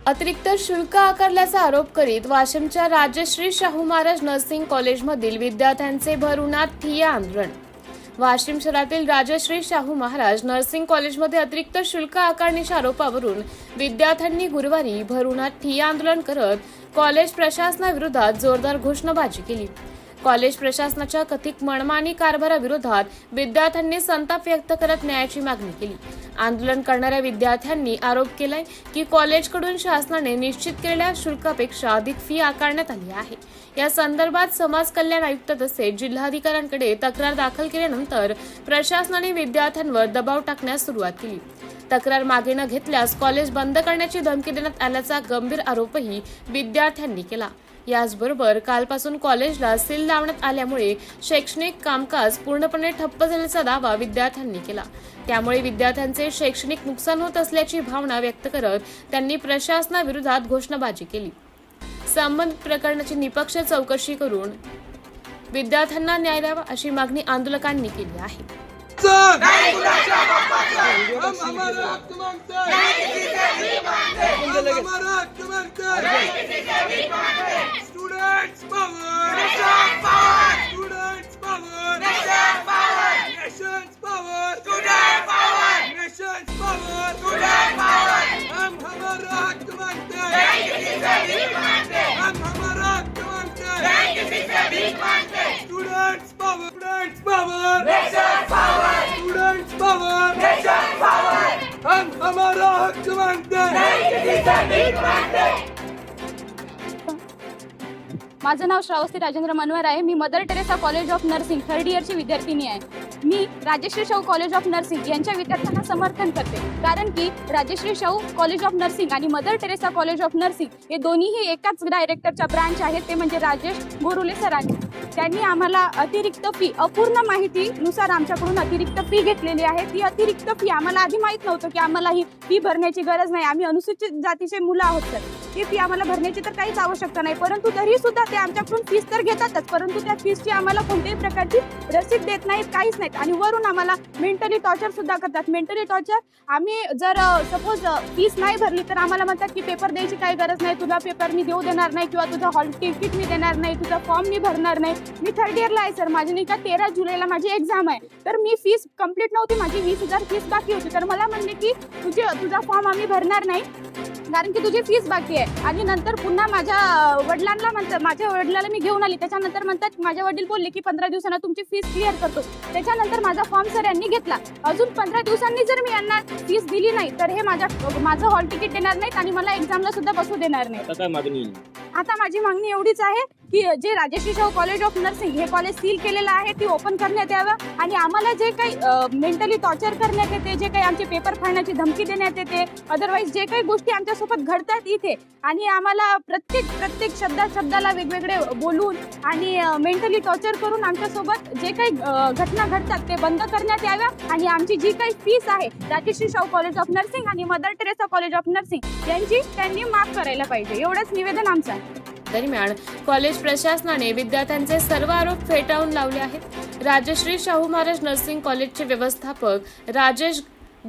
अतिरिक्त शुल्क आकारल्याचा आरोप करीत वाशिमच्या राजश्री शाहू महाराज नर्सिंग कॉलेजमधील विद्यार्थ्यांचे भर उन्हात ठिय्या आंदोलन। वाशिम शहरातील राजश्री शाहू महाराज नर्सिंग कॉलेजमध्ये अतिरिक्त शुल्क आकारण्याच्या आरोपावरून विद्यार्थ्यांनी गुरुवारी भर उन्हात ठिय्या आंदोलन करत कॉलेज प्रशासनाविरोधात जोरदार घोषणाबाजी केली। कॉलेज प्रशासनाच्या कथित मनमानी कारभाराविरोधात विद्यार्थ्यांनी संताप व्यक्त करत न्यायाची मागणी केली। आंदोलन करणाऱ्या विद्यार्थ्यांनी आरोप केलाय की कॉलेजकडून शासनाने निश्चित केलेल्या शुल्कापेक्षा अधिक फी आकारण्यात आली आहे। या संदर्भात समाज कल्याण आयुक्त तसेच जिल्हाधिकाऱ्यांकडे तक्रार दाखल केल्यानंतर प्रशासनाने विद्यार्थ्यांवर दबाव टाकण्यास सुरुवात केली। तक्रार मागे न घेतल्यास कॉलेज बंद करण्याची धमकी देण्यात आल्याचा गंभीर आरोपही विद्यार्थ्यांनी केला। याचबरोबर कालपासून कॉलेजला सील लावण्यात आल्यामुळे शैक्षणिक कामकाज पूर्णपणे ठप्प झाल्याचा दावा विद्यार्थ्यांनी केला। त्यामुळे विद्यार्थ्यांचे शैक्षणिक नुकसान होत असल्याची भावना व्यक्त करत त्यांनी प्रशासनाविरोधात घोषणाबाजी केली। संबंधित प्रकरणाची निपक्ष चौकशी करून विद्यार्थ्यांना न्याय द्यावा अशी मागणी आंदोलकांनी केली आहे। हम हमारा हक मांगते हैं। माझं नाव श्रावस्ती राजेंद्र मनवर आहे। मी Mother Teresa college of nursing third इयरची विद्यार्थिनी आहे। मी Rajshri Shahu college of nursing यांच्या विद्यार्थ्यांना समर्थन करते, कारण की Rajshri Shahu college of nursing आणि Mother Teresa college of nursing हे दोन्हीही एकाच डायरेक्टरच्या ब्रांच आहेत, ते म्हणजे राजेश बोरुले सरांनी। त्यांनी आम्हाला अतिरिक्त फी, अपूर्ण माहितीनुसार आमच्याकडून अतिरिक्त फी घेतलेली आहे। ती अतिरिक्त फी आम्हाला आधी माहीत नव्हतं की आम्हाला ही फी भरण्याची गरज नाही, आम्ही अनुसूचित जातीचे मुलं आहोत, तर ती फी आम्हाला भरण्याची तर काहीच आवश्यकता नाही। परंतु तरी सुद्धा ते आमच्याकडून फीस तर घेतातच, परंतु त्या फीसची आम्हाला कोणत्याही प्रकारची रसीद देत नाहीत, काहीच नाहीत। आणि वरून आम्हाला मेंटली टॉर्चर सुद्धा करतात। मेंटली टॉर्चर, आम्ही जर सपोज फीस नाही भरली तर आम्हाला म्हणतात की पेपर द्यायची काही गरज नाही, तुझा पेपर मी देऊ देणार नाही, किंवा तुझा हॉल तिकीट मी देणार नाही, तुझा फॉर्म मी भरणार नाही। मी थर्ड इयरला आहे सर, माझी नाही का 13 जुलैला माझी एक्झाम आहे, तर मी फीस कंप्लीट नव्हती, माझी 20,000 फीस बाकी होती। तर मला म्हणले की तुझा फॉर्म आम्ही भरणार नाही कारण की तुझी फीस बाकी आहे। आणि नंतर पुन्हा माझ्या वडिलांना मी घेऊन आली, त्याच्यानंतर म्हणतात, माझे वडील बोलले की 15 दिवसांना तुमची फीस क्लिअर करतो। त्याच्यानंतर माझा फॉर्म सर यांनी घेतला। अजून 15 दिवसांनी जर मी यांना फीस दिली नाही तर हे माझं हॉल तिकीट देणार नाहीत आणि मला एक्झामला सुद्धा बसू देणार नाही। आता माझी मागणी एवढीच आहे की जे Rajshree Shahu college of nursing हे कॉलेज सील केलेलं आहे ती ओपन करण्यात यावं, आणि आम्हाला जे काही मेंटली टॉर्चर करण्यात येते, जे काही आमचे पेपर फाडण्याची धमकी देण्यात येते, अदरवाईज जे काही गोष्टी आमच्यासोबत घडतात इथे, आणि आम्हाला प्रत्येक शब्दाला वेगवेगळे बोलून आणि मेंटली टॉर्चर करून आमच्यासोबत जे काही घटना घडतात ते बंद करण्यात याव्या, आणि आमची जी काही फीस आहे Rajshri Shahu college of nursing आणि Mother Teresa college of nursing यांची त्यांनी माफ करायला पाहिजे, एवढंच निवेदन आमचं आहे। दरम्यान कॉलेज प्रशासनाने विद्यार्थ्यांचे सर्व आरोप फेटाळून लावले आहेत। राजश्री शाहू महाराज नर्सिंग कॉलेजचे व्यवस्थापक राजेश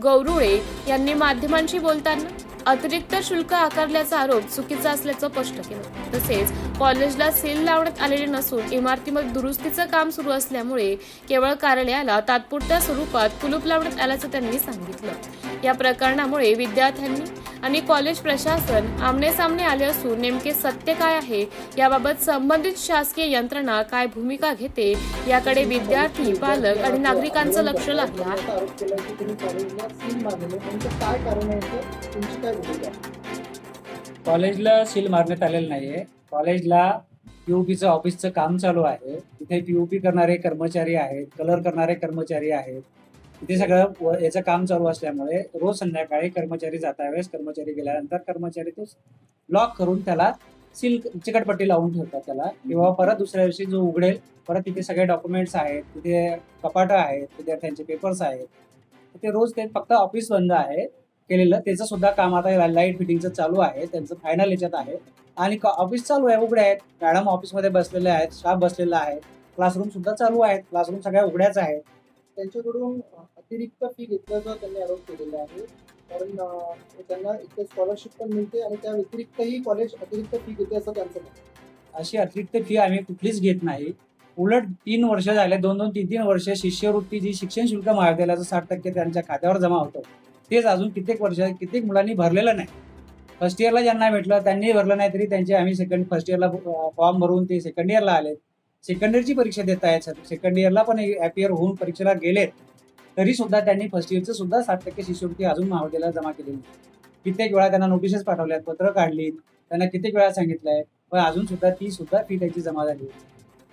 गौरुळे यांनी माध्यमांशी बोलताना अतिरिक्त शुल्क आकारल्याचा आरोप चुकीचा असल्याचं स्पष्ट केलं। तसेच कॉलेजला सील लावण्यात आलेले नसून इमारतीमध्ये दुरुस्तीचं काम सुरू असल्यामुळे केवळ कार्यालयाला तात्पुरत्या स्वरूपात कुलूप लावण्यात आल्याचं त्यांनी सांगितलं। या प्रकरणामुळे विद्यार्थ्यांनी आणि कॉलेज प्रशासन आमनेसामने आले असून नेमके सत्य काय आहे याबाबत संबंधित शासकीय यंत्रणा काय भूमिका घेते याकडे विद्यार्थी, पालक आणि नागरिकांचं लक्ष लागलं आहे। कॉलेजला सील मारण्यात आलेलं नाहीये। कॉलेजला पीयूपीचं ऑफिसचं काम चालू आहे। तिथे पीयूपी करणारे कर्मचारी आहेत, कलर करणारे कर्मचारी आहेत, इथे सगळं याचं काम चालू असल्यामुळे रोज संध्याकाळी कर्मचारी जातावेळेस, कर्मचारी गेल्यानंतर कर्मचारी तो लॉक करून त्याला सील, चिकटपट्टी लावून ठेवतात त्याला, किंवा परत दुसऱ्या दिवशी जो उघडेल परत तिथे सगळे डॉक्युमेंट्स आहेत, तिथे कपाटं आहेत, विद्यार्थ्यांचे पेपर्स आहेत, ते रोज ते फक्त ऑफिस बंद आहे केलेलं, त्याचं सुद्धा काम आता लाईट फिटिंगचं चालू आहे, त्यांचं फायनल याच्यात आहे, आणि ऑफिस चालू आहे, उघडे आहेत, मॅडम ऑफिसमध्ये बसलेले आहेत, स्टाफ बसलेला आहे, क्लासरूम सुद्धा चालू आहेत, क्लासरूम सगळ्या उघड्याच आहेत। त्यांच्याकडून अतिरिक्त फी घेतल्याचा त्यांनी आरोप केलेला आहे। कारण त्यांना एक स्कॉलरशिप पण मिळते आणि त्या व्यतिरिक्तही कॉलेज अतिरिक्त फी घेते असं त्यांचं म्हणणं आहे. अशी अतिरिक्त फी आम्ही कुठलीच घेत नाही. उलट 3 वर्ष झाले, 2-2, 3-3 वर्ष शिष्यवृत्ती जी शिक्षण शुल्क महाविद्यालयाचं 60% त्यांच्या खात्यावर जमा होतं, तेच अजून कित्येक मुलांनी भरलेलं नाही. फर्स्ट इयरला ज्यांना भेटलं त्यांनी भरलं नाही, तरी त्यांचे आम्ही फर्स्ट इयरला फॉर्म भरून ते सेकंड इयरला आले. सेकंड इयरची परीक्षा देत आहेत. सेकंड इयरला पण ॲपियर होऊन परीक्षेला गेलेत, तरी सुद्धा त्यांनी फर्स्ट इयरचं सुद्धा 60% शिष्यवृत्ती अजून महाविद्यालयात जमा केलेली. कित्येक वेळा त्यांना नोटिसेस पाठवल्यात, पत्र काढली, त्यांना कित्येक वेळा सांगितलंय, पण अजून सुद्धा ती फी त्याची जमा झाली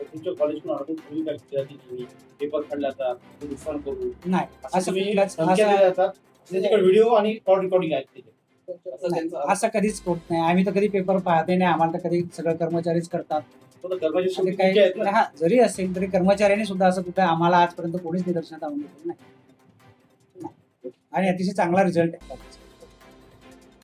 तुमच्या कॉलेजकडून अडून तुम्ही काय विद्यार्थी पेपर काढला तर नुकसान करू नाही. असं कुठलाच धमक्या दिल्या जातात. त्याच्याकडे व्हिडिओ आणि कॉल रेकॉर्डिंग आहेत तिथे. असं नाही, त्यांचं असं कधीच होत नाही. आम्ही तर कधी पेपर पाहते नाही. आम्हाला तर कधी सगळं कर्मचारीच करतात. कर्मचारी आणि शेवटी काही तुमचे आहेत ना. हा जरी असेल तरी कर्मचाऱ्यांनी सुद्धा असं कुठं आम्हाला आजपर्यंत कोणीच निदर्शनात आणून दिलेलं नाही. आणि अतिशय चांगला रिझल्ट आहे.